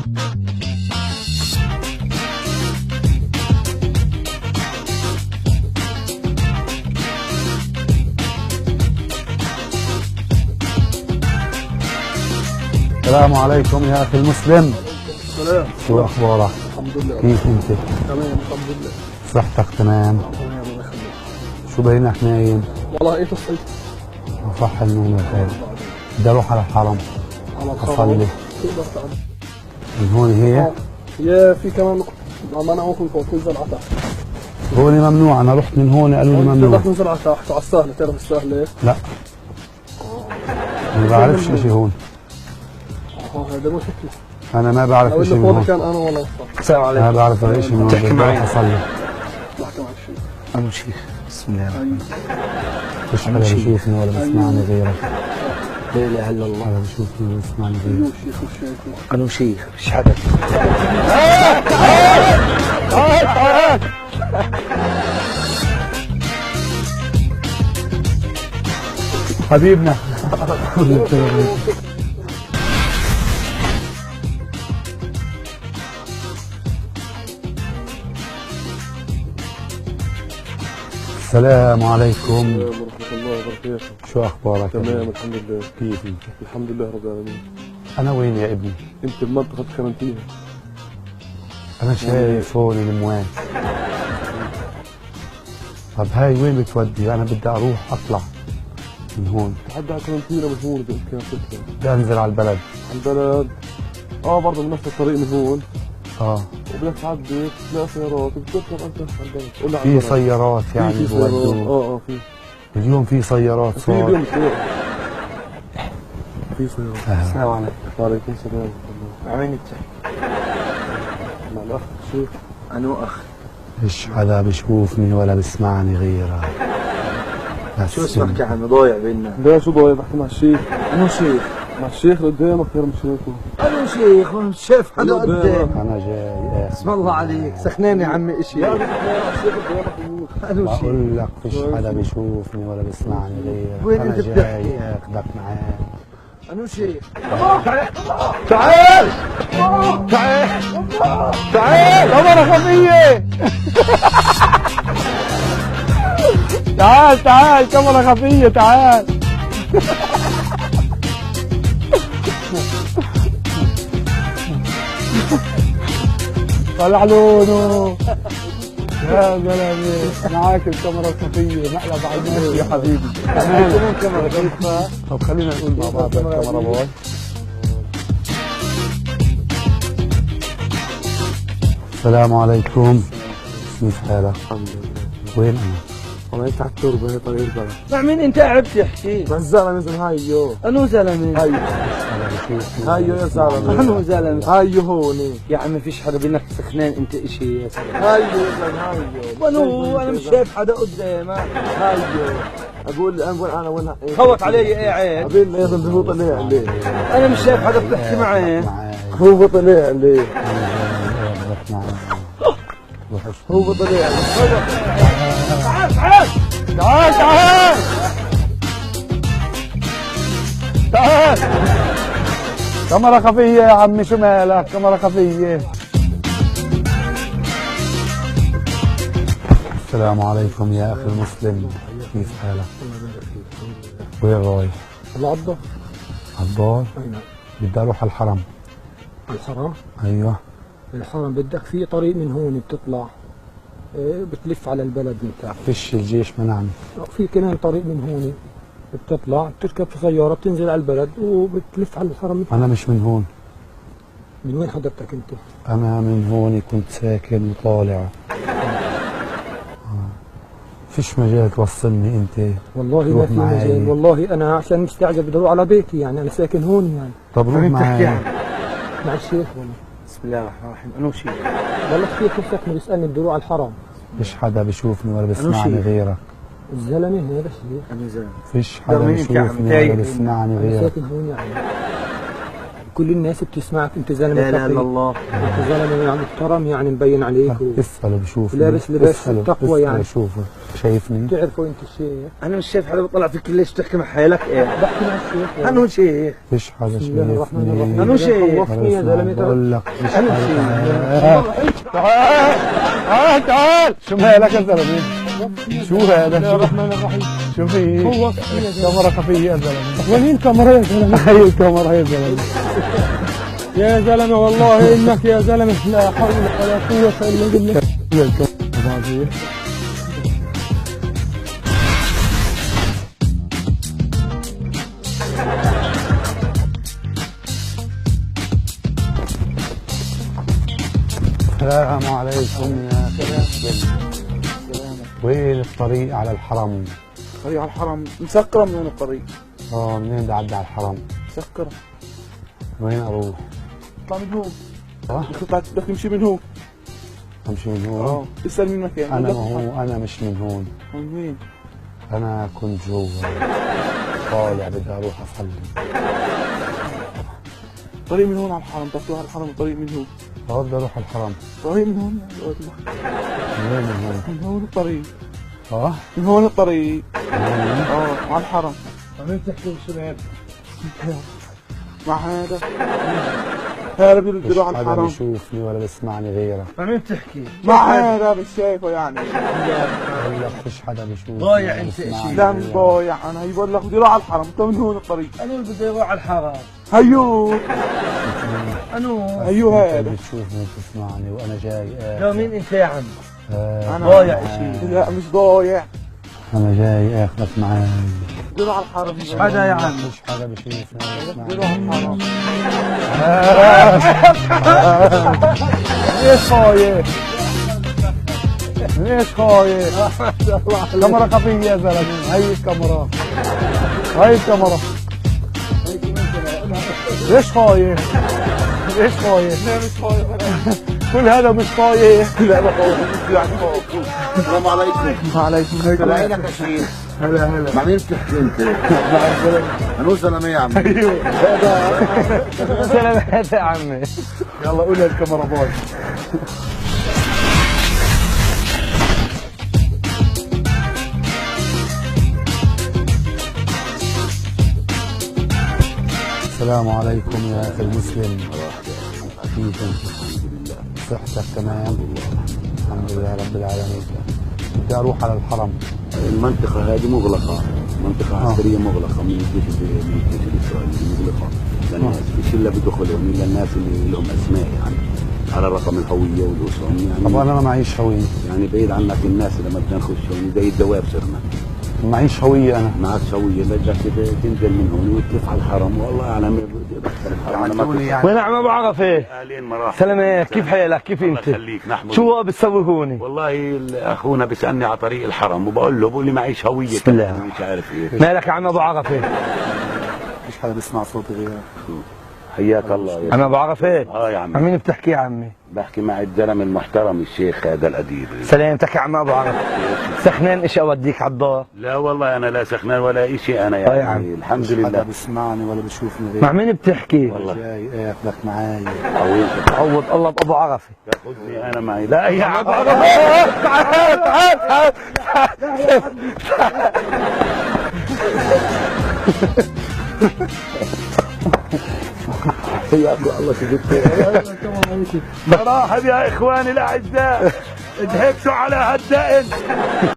السلام عليكم يا اخي المسلم. السلام. شو اخبارك؟ الحمد لله. كيف انت؟ تمام الحمد لله. صحتك تمام؟ تمام الله يخليك. شو بينك نايم؟ والله ايه تصحيح؟ صح النوم يا خير. بدي اروح على الحرم على الحرم. اصلي. تقدر تعمل. من هون هي؟ يا في كمان نقطة، ما انا ممكن تنزل على تحت. هون ممنوع، انا رحت من هون قالوا لي ممنوع. تقدر تنزل على تحت على السهلة، تعرف السهلة؟ لا ما بعرفش اشي هون. هذا مشكلة. انا ما بعرف لو اشي انه من فاضي هون. كان انا ولا وصل. السلام عليكم. ما بعرف ولا اشي من هون. تحكي معي. بدي اصلي. بحكي مع الشيخ. أنا شيخ. بسم الله الرحمن الرحيم. فيش حدا بيشوفني ولا بيسمعني غيرك. لا اله الا الله. حدا بيشوفني ولا بيسمعني غيرك. ايوه الشيخ والشيخ. أنا شيخ مش حدا. حبيبنا. السلام عليكم. ورحمة الله وبركاته. شو اخبارك؟ تمام الحمد لله. كيف انت؟ الحمد لله رب العالمين. انا وين يا ابني؟ انت بمنطقة كارنتينا. انا شايف هون الاموات. طب هاي وين بتودي؟ انا بدي اروح اطلع من هون. تحدى على كارنتينا من هون بإمكان فكرة. بدي انزل على البلد. على البلد. برضه من نفس الطريق من هون. وبدك تعدي تلاقي سيارات بتركب انت على البلد. قول في سيارات يعني في سيارات. بودوك. في اليوم في سيارات في صار. اليوم في سيارات. السلام عليكم. وعليكم السلام. مع مين بتحكي؟ مع الاخ الشيخ. أنا أخ. فيش حدا بيشوفني ولا بيسمعني غيرك. بس شو اسمك يا عمي؟ ضايع بينا. لا شو ضايع؟ بحكي مع الشيخ. أنا شيخ. مع الشيخ اللي قدامك غير من شيخه. أنا شيخ مش شايف حدا قدام. انا جاي اسم الله عليك. سخنان يا عمي إشي. لا بدك مع الشيخ قدامك. أنا شيخ. بقول لك فيش حدا بيشوفني ولا بيسمعني غيرك. وين انا أنت جاي بتحكي؟ اخذك معاي. أنا شيخ. تعال تعال كاميرا خفية. تعال كاميرا خفية تعال. طلع لونه يا زلمه. معاك الكاميرا الخفية مقلب على الناس يا حبيبي. كمان كاميرا كيف؟ طب خلينا نقول مع بعض الكاميرا بوي. السلام عليكم. كيف حالك؟ الحمد لله. وين انا؟ والله انت على التربه هي طريق البلد. مع مين أنت قاعد تحكي؟ مع الزلمه نزل هايو. أنا زلمة. هايو هذا بشوفني. هايو يا زلمه. أنا زلمة. هايو هون. يا عمي فيش حدا بينك سخنان أنت إشي يا سلام. هايو يا زلمه هايو. أنا مش شايف حدا قدامك. هايو. اقول انا وين خوت علي قاعد. قبل لازم هو طلع عليه. أنا مش شايف حدا بتحكي معي. هو طلع عليه. اخذك معي. هو طلع عليه. تعال تعال. كاميرا خفية يا عمي. شو مالك؟ كاميرا خفية. السلام عليكم يا اخي المسلم. كيف حالك؟ وين رايح؟ العضة. عالدار؟ اي نعم. بدي اروح على الحرم. الحرم. ايوه. الحرم بدك في طريق من هون بتطلع، بتلف على البلد من تحت. فيش الجيش منعني. في كمان طريق من هون بتطلع بتركب في سيارة بتنزل على البلد وبتلف على الحرم من تحت. انا مش من هون. من وين حضرتك انت؟ انا من هون كنت ساكن وطالع. فيش مجال توصلني انت. والله ما روح في معي. مجال. والله انا عشان مستعجل بدي اروح على بيتي، يعني انا ساكن هون يعني. طب روح معي. مع الشيخ والله. بسم الله الرحمن الرحيم. أنا شيخ. والله كثير نفسك بيسالني بدي اروح على الحرم. فيش حدا بيشوفني ولا بيسمعني شيخ. غيرك. الزلمه هذا الشيخ. أنا زلمة. فيش حدا رغم إنك يا عم بيشوفني ولا تايه. بيسمعني انا غيرك. ساكن هون يعني. كل الناس بتسمعك، انت زلمه لا اله الا تقي، الله. انت زلمه يعني محترم، يعني مبين عليك اسأله بشوف لابس لباس التقوى يعني. شوفه شايفني. بتعرفوا انت الشيخ؟ انا مش شايف حدا بطلع فيك، ليش تحكي مع حالك ايه؟ بحكي مع الشيخ. انا شيخ. فيش حدا بسم الله الرحمن الرحيم. شايفني. أنا شيخ. خوفني يا زلمه. بقول لك فيش أنا حدا. تعال شو مالك يا زلمه؟ شو هذا؟ بسم الله الرحمن الرحيم. شو في؟ خوفني يا زلمه. كاميرا خفية يا زلمه. وين الكاميرا يا زلمه؟ هي الكاميرا يا زلمه. يا زلمه والله انك يا زلمه لا حول ولا قوه الا بالله. هي الكاميرا. السلام عليكم يا شباب. وين الطريق على الحرم؟ طريق على الحرم مسكره. من وين الطريق؟ منين بدي اعدي على الحرم؟ مسكره. وين اروح؟ اطلع من هون. اه بدك تمشي من هون. امشي من هون؟ اسال مين مكان. انا ما هو انا مش من هون. من وين؟ انا كنت جوا طالع بدي اروح اصلي. طريق من هون على الحرم. بدك تروح على الحرم الطريق من هون. بدي اروح الحرم. طريق من هون. من وين من هون؟ من هون الطريق. اه من هون الطريق. على الحرم. عمال تحكي بالشباب. مع هذا. هذا بيروح على حدا الحرم. بيشوفني ولا بيسمعني غيرك. عمال تحكي. مع هذا مش شايفه يعني. بقول لك فيش حدا بيشوفني. ضايع ولا انت بيسمعني شيء. لا مش غيرك. ضايع انا. هي بقول لك بدي اروح على الحرم. انت من هون الطريق. انا اللي بدي اروح على الحرم. هيو انا هيو انت هذا. بتشوفني وبتسمعني وانا جاي لا مين انت يا عم؟ انا ضايع شيء. لا مش ضايع. انا جاي اخذك معي. بدي اروح على الحرم. مش حدا يا عم. مش حدا بيشوفني ولا بدي اروح على بيسمعني. الحرم. ليش خايف؟ ليش خايف؟ كاميرا خفية يا زلمة. هي الكاميرا. هي الكاميرا. ليش خايف؟ ليش خايف؟ لا مش خايف انا. كل هذا مش خايف. لا ما خايف. مش يعني خايف. السلام عليكم. وعليكم على عينك يا شيخ. هلا هلا. مع مين بتحكي انت؟ انا سلام يا عمي. ايوه سلامات يا عمي. يلا قول الكاميرا باي. السلام عليكم يا اخي المسلم. كيفك؟ صحتك تمام؟ الحمد لله رب العالمين. بدي اروح على الحرم. المنطقة هذه مغلقة، منطقة عسكرية مغلقة من الجيش الإسرائيلي مغلقة للناس، مش إلا بدخلهم إلا الناس اللي لهم أسماء يعني على رقم الهوية والأسهم يعني. طبعا انا معيش هوية. يعني بعيد عنك الناس لما بدنا نخش هون زي الدواب صرنا. معيش هوية انا. معك هوية بدك تنزل من هون وتلف على الحرم والله أعلم الحرم أنا ما يعني وين عم ابو عرفه؟ أهلين مرحبا. سلامات. كيف حالك؟ كيف الله انت؟ يخليك. نحمد شو بتسوي هون؟ والله اخونا بيسالني على طريق الحرم وبقول له بقول لي معيش هويه. بسم الله. كمان مش عارف ايه. مالك يا عم ابو عرفه؟ مش حدا بيسمع صوتي غيرك. حياك الله يا عم ابو عرفه؟ يا عم عمي. مين بتحكي يا عمي؟ بحكي مع الزلمه المحترم الشيخ هذا الأديب. سلامتك يا عم ابو عرفه. سخنان اشي اوديك على الدار؟ لا والله انا لا سخنان ولا شيء انا يا يعني عم. الحمد مش حدا لله. بيسمعني ولا بيشوفني غيرك. مع مين بتحكي؟ والله. جاي اخذك معي. عويلك عوض الله بابو عرفه. تاخذني انا معي. لا يا عم حياك الله شفت. مرحبا يا اخواني الاعزاء. ضحكتوا على هالدقن.